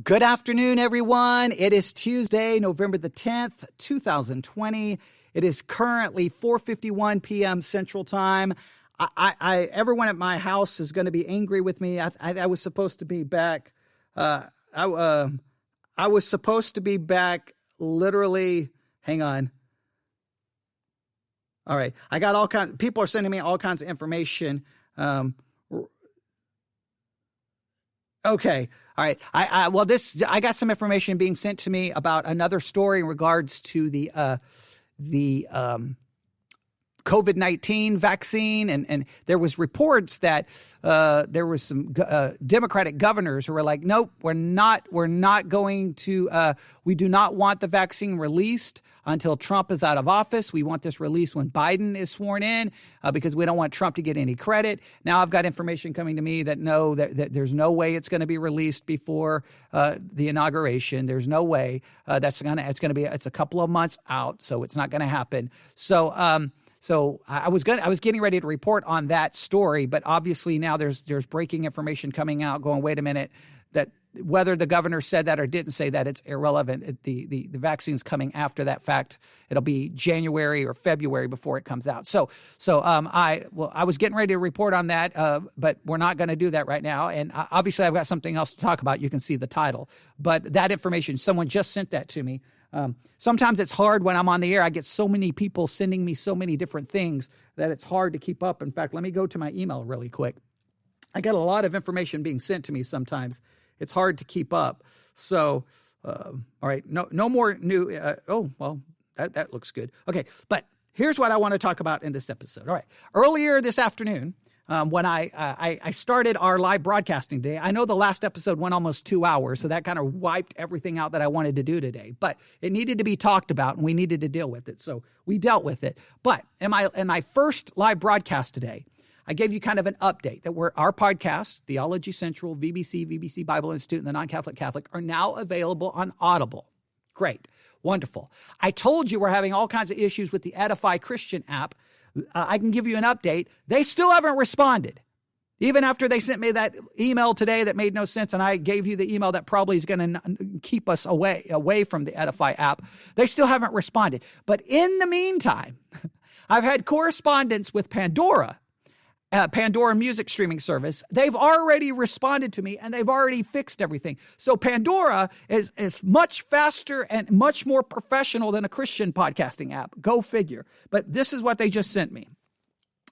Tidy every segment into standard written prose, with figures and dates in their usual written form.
Good afternoon, everyone. It is Tuesday, November the 10th, 2020. It is currently 4:51 p.m. Central Time. Everyone at my house is going to be angry with me. I was supposed to be back. I was supposed to be back literally. Hang on. All right. I got all kinds. People are sending me all kinds of information. Okay. All right. I got some information being sent to me about another story in regards to the COVID-19 vaccine. And there was reports that there was some Democratic governors who were like, nope, we're not going to, we do not want the vaccine released until Trump is out of office. We want this released when Biden is sworn in because we don't want Trump to get any credit. Now I've got information coming to me that that there's no way it's going to be released before the inauguration. There's no way it's a couple of months out, so it's not going to happen. So I was getting ready to report on that story, but obviously now there's breaking information coming out going, wait a minute, that whether the governor said that or didn't say that, it's irrelevant. The vaccine's coming after that fact. It'll be January or February before it comes out. So I was getting ready to report on that, but we're not going to do that right now. And obviously I've got something else to talk about. You can see the title, but that information, someone just sent that to me. Sometimes it's hard when I'm on the air. I get so many people sending me so many different things that it's hard to keep up. In fact, let me go to my email really quick. I get a lot of information being sent to me sometimes. It's hard to keep up. So, all right, no more new. That looks good. Okay, but here's what I want to talk about in this episode. All right, earlier this afternoon, when I started our live broadcasting day, I know the last episode went almost 2 hours, so that kind of wiped everything out that I wanted to do today. But it needed to be talked about, and we needed to deal with it, so we dealt with it. But in my first live broadcast today, I gave you kind of an update that our podcast, Theology Central, VBC Bible Institute, and the Non-Catholic Catholic are now available on Audible. Great. Wonderful. I told you we're having all kinds of issues with the Edify Christian app. I can give you an update. They still haven't responded. Even after they sent me that email today that made no sense, and I gave you the email that probably is going to keep us away from the Edify app, they still haven't responded. But in the meantime, I've had correspondence with Pandora, Pandora music streaming service. They've already responded to me and they've already fixed everything. So Pandora is much faster and much more professional than a Christian podcasting app. Go figure. But this is what they just sent me.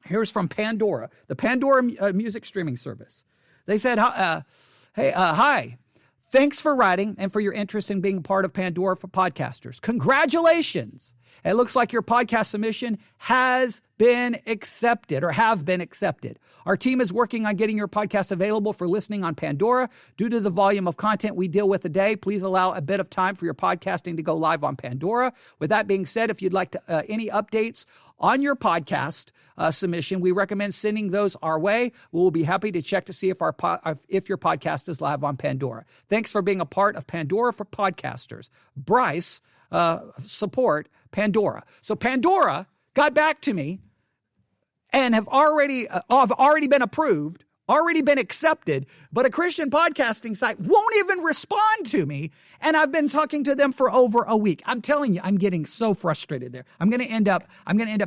Here's from Pandora, the Pandora music streaming service. They said, hi. Thanks for writing and for your interest in being part of Pandora for podcasters. Congratulations. It looks like your podcast submission has been accepted or have been accepted. Our team is working on getting your podcast available for listening on Pandora. Due to the volume of content we deal with a day, please allow a bit of time for your podcasting to go live on Pandora. With that being said, if you'd like any updates on your podcast submission, we recommend sending those our way. We will be happy to check to see if your podcast is live on Pandora. Thanks for being a part of Pandora for podcasters. Bryce, support Pandora. So Pandora got back to me and have already been approved, already been accepted, but a Christian podcasting site won't even respond to me. And I've been talking to them for over a week. I'm telling you, I'm getting so frustrated there. I'm going to end up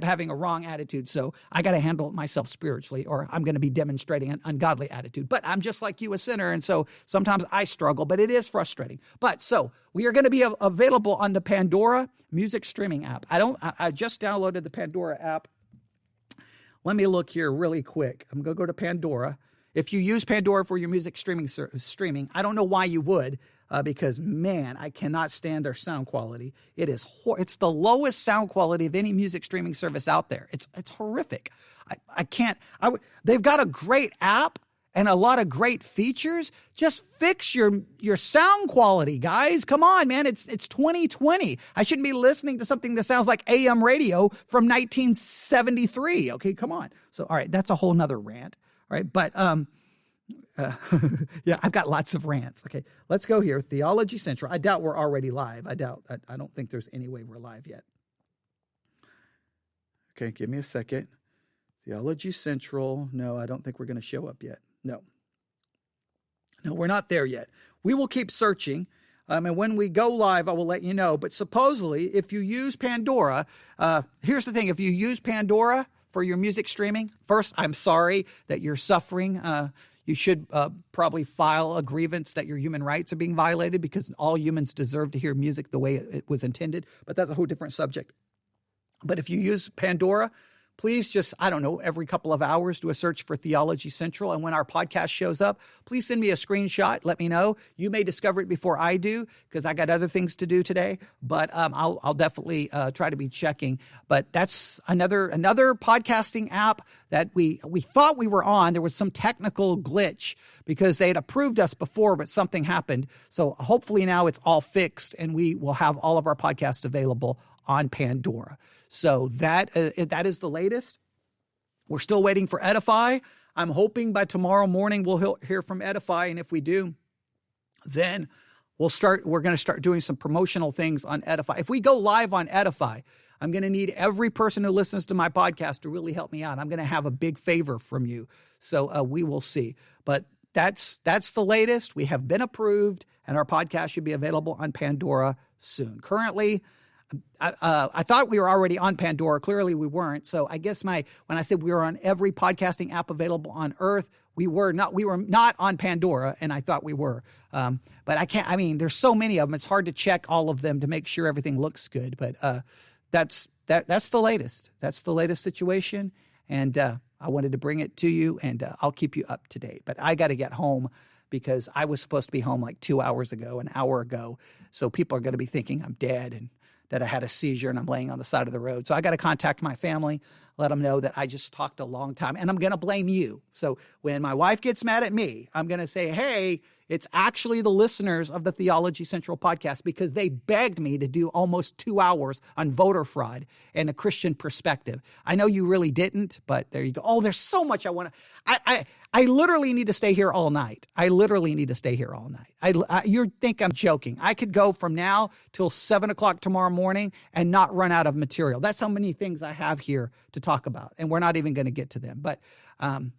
having a wrong attitude. So I got to handle myself spiritually, or I'm going to be demonstrating an ungodly attitude. But I'm just like you, a sinner. And so sometimes I struggle, but it is frustrating. But so we are going to be available on the Pandora music streaming app. I just downloaded the Pandora app. Let me look here really quick. I'm going to go to Pandora. If you use Pandora for your music streaming, I don't know why you would, because, man, I cannot stand their sound quality. It's the lowest sound quality of any music streaming service out there. It's horrific. They've got a great app and a lot of great features. Just fix your sound quality, guys. Come on, man. It's 2020. I shouldn't be listening to something that sounds like AM radio from 1973. Okay, come on. So, all right, that's a whole nother rant. All right, but yeah, I've got lots of rants. Okay, let's go here. Theology Central. I doubt we're already live. I don't think there's any way we're live yet. Okay, give me a second. Theology Central. No, I don't think we're going to show up yet. No, we're not there yet. we will keep searching. And when we go live, I will let you know. But supposedly, if you use Pandora, here's the thing. If you use Pandora for your music streaming, first, I'm sorry that you're suffering. You should probably file a grievance that your human rights are being violated, because all humans deserve to hear music the way it was intended. But that's a whole different subject. But if you use Pandora, please just, I don't know, every couple of hours do a search for Theology Central. And when our podcast shows up, please send me a screenshot. Let me know. You may discover it before I do, because I got other things to do today. But I'll definitely try to be checking. But that's another podcasting app that we thought we were on. There was some technical glitch because they had approved us before, but something happened. So hopefully now it's all fixed, and we will have all of our podcasts available on Pandora. So that is the latest. We're still waiting for Edify. I'm hoping by tomorrow morning we'll hear from Edify, and if we do, then we're going to start doing some promotional things on Edify. If we go live on Edify, I'm going to need every person who listens to my podcast to really help me out. I'm going to have a big favor from you. So we will see. But that's the latest. We have been approved, and our podcast should be available on Pandora soon. Currently, I thought we were already on Pandora. Clearly we weren't. So I guess when I said we were on every podcasting app available on earth, we were not on Pandora, and I thought we were. But there's so many of them. It's hard to check all of them to make sure everything looks good. But that's the latest. That's the latest situation. And I wanted to bring it to you, and I'll keep you up to date. But I got to get home, because I was supposed to be home like 2 hours ago, an hour ago. So people are going to be thinking I'm dead and that I had a seizure and I'm laying on the side of the road. So I got to contact my family, let them know that I just talked a long time, and I'm going to blame you. So when my wife gets mad at me, I'm going to say, hey, it's actually the listeners of the Theology Central podcast, because they begged me to do almost 2 hours on voter fraud and a Christian perspective. I know you really didn't, but there you go. Oh, there's so much I want to. I literally need to stay here all night. You think I'm joking. I could go from now till 7 o'clock tomorrow morning and not run out of material. That's how many things I have here to talk about, and we're not even going to get to them. But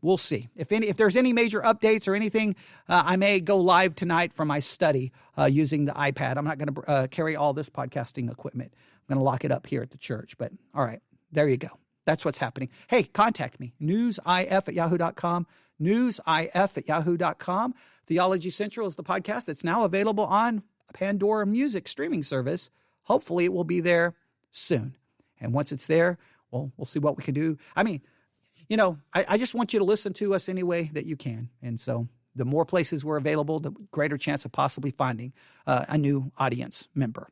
we'll see. If there's any major updates or anything, I may go live tonight from my study using the iPad. I'm not going to carry all this podcasting equipment. I'm going to lock it up here at the church. But all right, there you go. That's what's happening. Hey, contact me. newsif@yahoo.com. newsif@yahoo.com. Theology Central is the podcast that's now available on Pandora music streaming service. Hopefully it will be there soon. And once it's there, we'll see what we can do. I mean, I just want you to listen to us any way that you can. And so the more places we're available, the greater chance of possibly finding a new audience member.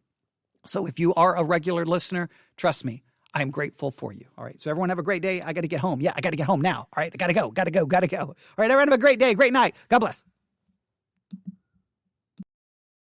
So if you are a regular listener, trust me, I'm grateful for you. All right. So everyone have a great day. I got to get home. Yeah, I got to get home now. All right. I got to go. All right. Everyone have a great day. Great night. God bless.